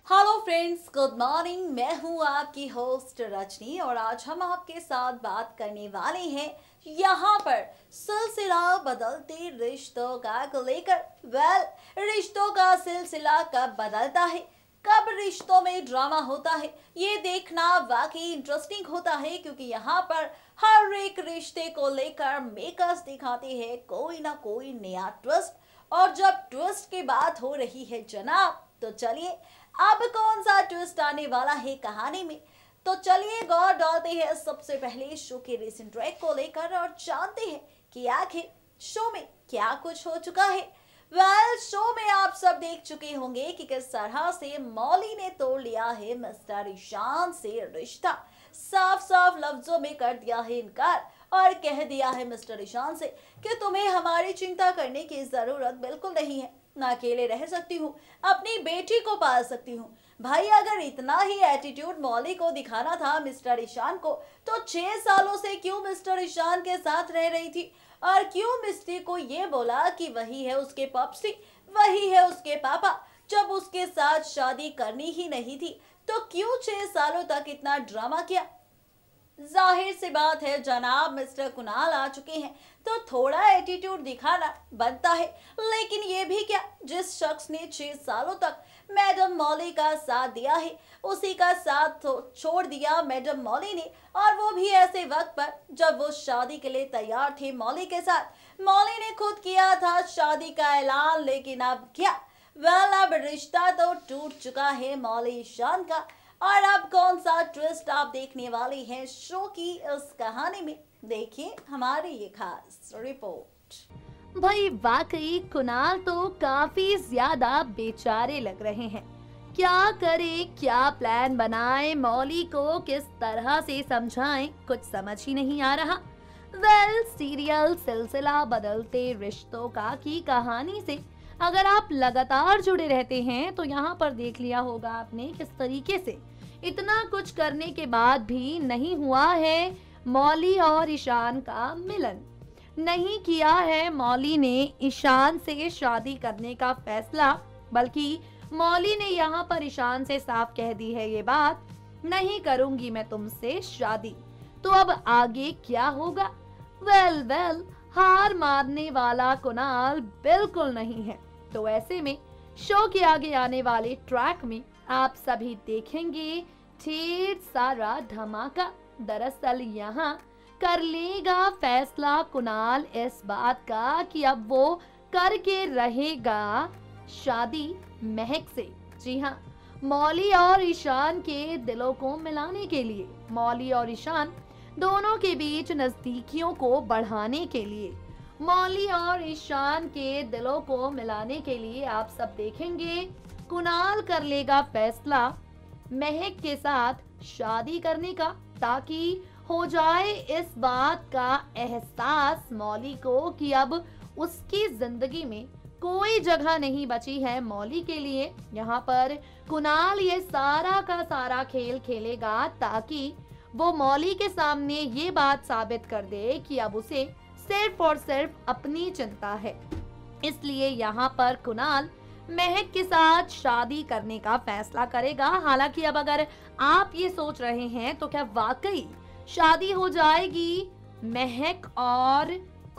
Hello friends, good morning. मैं हूं आपकी होस्ट रजनी और आज हम आपके साथ बात करने वाले हैं यहाँ पर सिलसिला बदलते रिश्तों का को लेकर। रिश्तों का सिलसिला कब बदलता है, कब रिश्तों में ड्रामा होता है, ये देखना वाकई इंटरेस्टिंग होता है क्योंकि यहाँ पर हर एक रिश्ते को लेकर मेकर्स दिखाते हैं कोई ना कोई नया ट्विस्ट। और जब ट्विस्ट की बात हो रही है जनाब, तो चलिए अब कौन सा ट्विस्ट आने वाला है कहानी में, तो चलिए गौर डालते हैं सबसे पहले शो के रिसेंट ट्रैक को लेकर और जानते हैं कि आखिर शो में क्या कुछ हो चुका है। शो में आप सब देख चुके होंगे कि किस तरह से मौली ने तोड़ लिया है मिस्टर ईशान से रिश्ता। साफ साफ लफ्जों में कर दिया है इनकार और कह दिया है मिस्टर ईशान से कि तुम्हें हमारी चिंता करने की जरूरत बिल्कुल नहीं है, ना अकेले रह सकती हूँ, अपनी बेटी को पाल सकती हूँ। भाई अगर इतना ही एटीट्यूड मौली को दिखाना था मिस्टर ईशान को, तो 6 सालों से क्यों मिस्टर ईशान के साथ रह रही थी और क्यों मिस्टी को ये बोला कि वही है उसके पॉप्सी, वही है उसके पापा। जब उसके साथ शादी करनी ही नहीं थी तो क्यों 6 सालों तक इतना ड्रामा किया। जाहिर सी बात है जनाब, मिस्टर कुणाल आ चुके हैं तो थोड़ा एटीट्यूड दिखाना बनता है। लेकिन ये भी क्या, जिस शख्स ने 6 सालों तक मैडम मौली का साथ दिया है उसी का साथ तो छोड़ दिया मैडम मौली ने, और वो भी ऐसे वक्त पर जब वो शादी के लिए तैयार थे मौली के साथ। मौली ने खुद किया था शादी का ऐलान, लेकिन अब क्या, अब रिश्ता तो टूट चुका है मौली ईशान का। और अब कौन सा ट्विस्ट आप देखने वाले हैं शो की इस कहानी में, देखिए हमारी ये खास रिपोर्ट। भाई वाकई कुणाल तो काफी ज्यादा बेचारे लग रहे हैं। क्या करे, क्या प्लान बनाए, मौली को किस तरह से समझाएं, कुछ समझ ही नहीं आ रहा। सीरियल सिलसिला बदलते रिश्तों का की कहानी से अगर आप लगातार जुड़े रहते हैं तो यहाँ पर देख लिया होगा आपने किस तरीके से इतना कुछ करने के बाद भी नहीं हुआ है मौली और ईशान का मिलन। नहीं किया है मौली ने ईशान से शादी करने का फैसला, बल्कि मौली ने यहाँ पर ईशान से साफ कह दी है ये बात, नहीं करूंगी मैं तुमसे शादी। तो अब आगे क्या होगा? हार मारने वाला कुणाल बिल्कुल नहीं है। तो ऐसे में शो के आगे आने वाले ट्रैक में आप सभी देखेंगे ढेर सारा धमाका। दरअसल यहाँ कर लेगा फैसला कुणाल इस बात का कि अब वो करके रहेगा शादी महक से। जी हाँ, मौली और ईशान के दिलों को मिलाने के लिए, मौली और ईशान दोनों के बीच नजदीकियों को बढ़ाने के लिए, मौली और ईशान के दिलों को मिलाने के लिए आप सब देखेंगे कुणाल कर लेगा फैसला महक के साथ शादी करने का, ताकि हो जाए इस बात का एहसास मौली को कि अब उसकी जिंदगी में कोई जगह नहीं बची है मौली के लिए। यहाँ पर कुणाल ये सारा का सारा खेल खेलेगा ताकि वो मौली के सामने ये बात साबित कर दे कि अब उसे सिर्फ और सिर्फ अपनी चिंता है। इसलिए यहाँ पर कुणाल महक के साथ शादी करने का फैसला करेगा। हालांकि अब अगर आप ये सोच रहे हैं तो क्या वाकई शादी हो जाएगी महक और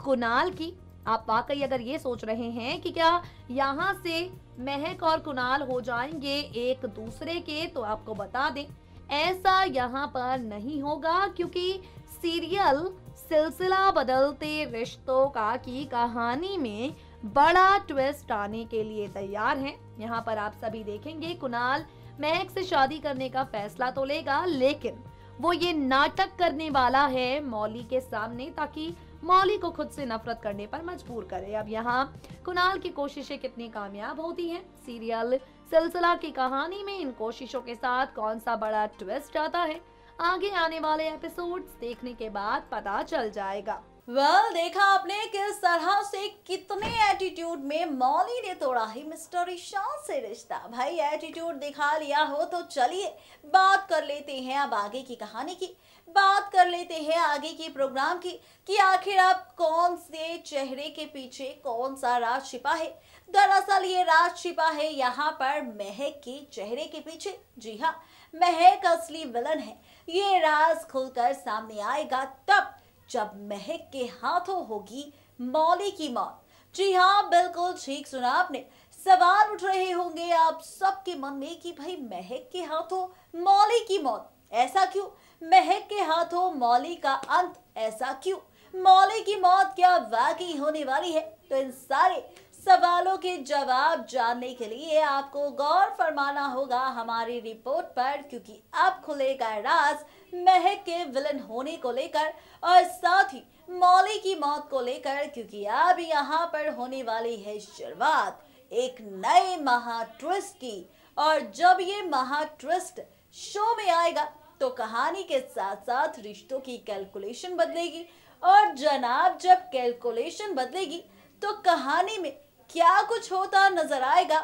कुणाल की? आप वाकई अगर ये सोच रहे हैं कि क्या यहाँ से महक और कुणाल हो जाएंगे एक दूसरे के, तो आपको बता दें ऐसा यहाँ पर नहीं होगा, क्योंकि सीरियल सिलसिला बदलते रिश्तों का की कहानी में बड़ा ट्विस्ट आने के लिए तैयार है। यहाँ पर आप सभी देखेंगे कुणाल महक से शादी करने का फैसला तो लेगा, लेकिन वो ये नाटक करने वाला है मौली के सामने ताकि मौली को खुद से नफरत करने पर मजबूर करे। अब यहाँ कुणाल की कोशिशें कितनी कामयाब होती हैं सीरियल सिलसिला की कहानी में, इन कोशिशों के साथ कौन सा बड़ा ट्विस्ट आता है, आगे आने वाले एपिसोड्स देखने के बाद पता चल जाएगा। देखा आपने किस तरह से कितने एटीट्यूड में मौली ने तोड़ा है मिस्टर ईशान से रिश्ता। भाई एटीट्यूड दिखा लिया हो तो चलिए बात कर लेते हैं अब आगे की कहानी की। बात कर लेते हैं आगे की प्रोग्राम की कि आखिर अब कौन से चेहरे के पीछे कौन सा राज छिपा है। दरअसल ये राज छिपा है यहाँ पर महक के चेहरे के पीछे। जी हाँ, महक असली विलन है। ये राज खुलकर सामने आएगा तब जब महक के हाथों होगी मौली की मौत। जी हाँ, बिल्कुल ठीक सुना आपने। सवाल उठ रहे होंगे आप सबके मन में कि भाई महक के हाथों मौली की मौत, ऐसा क्यों? महक के हाथों मौली का अंत, ऐसा क्यों? मौली की मौत क्या वाकई होने वाली है? तो इन सारे सवालों के जवाब जानने के लिए आपको गौर फरमाना होगा हमारी रिपोर्ट पर, क्योंकि अब खुलेगा राज महक के विलन होने को लेकर और साथ ही मौली की मौत को लेकर, क्योंकि अब यहाँ पर होने वाली है शुरुआत एक नए महा ट्विस्ट की। और जब ये महा ट्विस्ट शो में आएगा तो कहानी के साथ साथ रिश्तों की कैलकुलेशन बदलेगी। और जनाब, जब कैलकुलेशन बदलेगी तो कहानी में क्या कुछ होता नजर आएगा।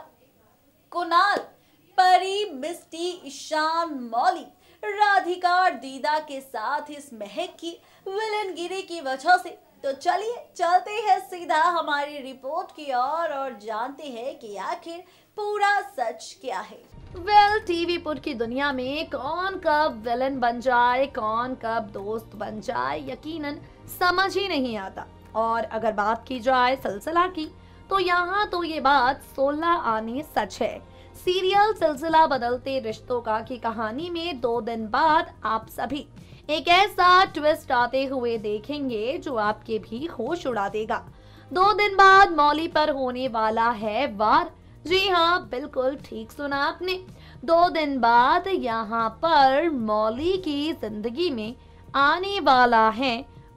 कुणाल, परी, मिस्टी, ईशान, मौली, राधिका और दीदा के साथ इस महक की विलनगिरी की वजह से। तो चलिए चलते हैं सीधा हमारी रिपोर्ट की ओर और जानते हैं कि आखिर पूरा सच क्या है। टीवी पुर की दुनिया में कौन कब विलन बन जाए, कौन कब दोस्त बन जाए, यकीनन समझ ही नहीं आता। और अगर बात की जाए सिलसिला की तो यहाँ तो ये बात 16 आने सच है। सीरियल सिलसिला बदलते रिश्तों का की कहानी में 2 दिन बाद आप सभी एक ऐसा ट्विस्ट आते हुए देखेंगे जो आपके भी होश उड़ा देगा। 2 दिन बाद मौली पर होने वाला है वार। जी हाँ, बिल्कुल ठीक सुना आपने। 2 दिन बाद यहाँ पर मौली की जिंदगी में आने वाला है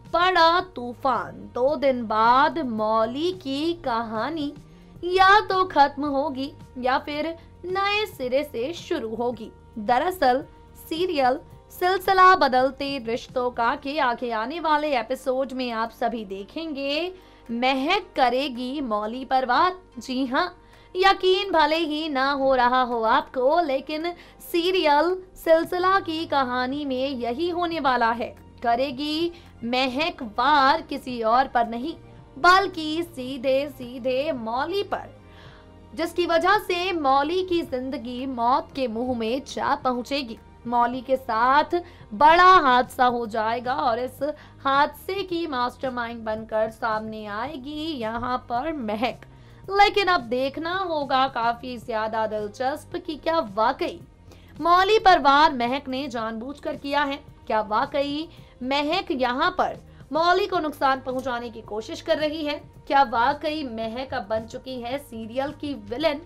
बड़ा तूफान। 2 दिन बाद मौली की कहानी या तो खत्म होगी या फिर नए सिरे से शुरू होगी। दरअसल सीरियल सिलसिला बदलते रिश्तों का के आगे आने वाले एपिसोड में आप सभी देखेंगे महक करेगी मौली पर वार। जी हाँ, यकीन भले ही ना हो रहा हो आपको, लेकिन सीरियल सिलसिला की कहानी में यही होने वाला है। करेगी महक वार किसी और पर नहीं बल्कि सीधे सीधे मौली पर, जिसकी वजह से मौली की जिंदगी मौत के मुंह में जा पहुंचेगी। मौली के साथ बड़ा हादसा हो जाएगा और इस हादसे की मास्टरमाइंड बनकर सामने आएगी यहाँ पर महक। लेकिन अब देखना होगा काफी ज्यादा दिलचस्प कि क्या वाकई मौली पर वार महक ने जानबूझकर किया है। क्या वाकई महक यहाँ पर मौली को नुकसान पहुंचाने की कोशिश कर रही है? क्या वाकई महक अब बन चुकी है सीरियल की विलेन,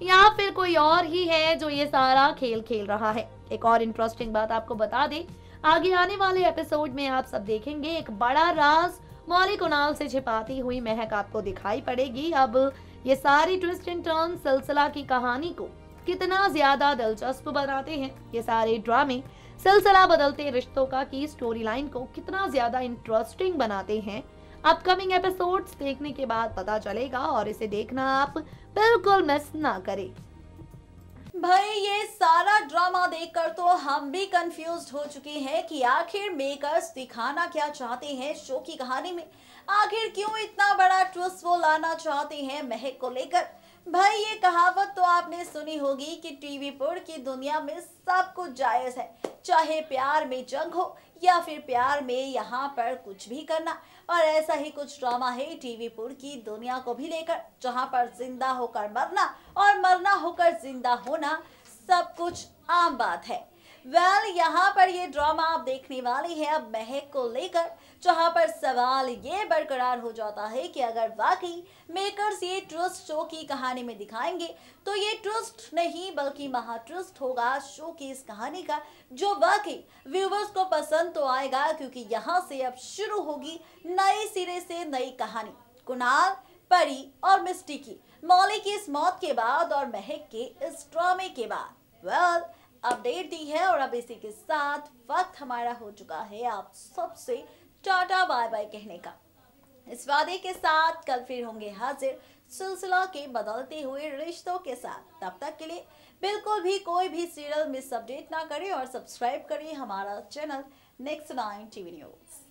या फिर कोई और ही है जो ये सारा खेल खेल रहा है? एक और इंटरेस्टिंग बात आपको बता दें, आगे आने वाले एपिसोड में आप सब देखेंगे एक बड़ा राज मौली कुणाल से छिपाती हुई महक आपको दिखाई पड़ेगी। अब ये सारी ट्विस्ट एंड टर्न सिलसिला की कहानी को कितना ज्यादा दिलचस्प बनाते हैं, ये सारे ड्रामे सिलसिला बदलते रिश्तों का की स्टोरी लाइन को कितना ज्यादा इंटरेस्टिंग बनाते हैं, अपकमिंग एपिसोड्स देखने के बाद पता चलेगा। और इसे देखना आप बिल्कुल मिस ना करें। भाई ये सारा ड्रामा देखकर तो हम भी कंफ्यूज्ड हो चुके हैं कि आखिर मेकर्स दिखाना क्या चाहते हैं शो की कहानी में। आखिर क्यों इतना बड़ा ट्विस्ट वो लाना चाहते हैं महक को लेकर। भाई ये कहावत तो आपने सुनी होगी कि टीवी पुर की दुनिया में सब कुछ जायज है, चाहे प्यार में जंग हो या फिर प्यार में यहाँ पर कुछ भी करना। और ऐसा ही कुछ ड्रामा है टीवी पुर की दुनिया को भी लेकर, जहाँ पर जिंदा होकर मरना और मरना होकर जिंदा होना सब कुछ आम बात है। यहाँ पर ये ड्रामा आप देखने वाली है अब महक को लेकर, जहां पर सवाल ये बरकरार हो जाता है कि अगर वाकई मेकर्स ये ट्विस्ट शो की कहानी में दिखाएंगे तो ये ट्विस्ट नहीं बल्कि महा ट्विस्ट होगा शो की इस कहानी का, जो वाकई व्यूवर्स को पसंद तो आएगा, क्योंकि यहाँ से अब शुरू होगी नए सिरे से नई कहानी। कुणाल, परी और मिस्टी की मौली की इस मौत के बाद और महक के इस ड्रामे के बाद अपडेट दी है। और अब इसी के साथ वक्त हमारा हो चुका है आप सबसे टाटा बाय बाय कहने का। इस वादे के साथ कल फिर होंगे हाजिर सिलसिला के बदलते हुए रिश्तों के साथ। तब तक के लिए बिल्कुल भी कोई भी सीरियल मिस अपडेट ना करें और सब्सक्राइब करिए हमारा चैनल नेक्स्ट 9 टीवी न्यूज।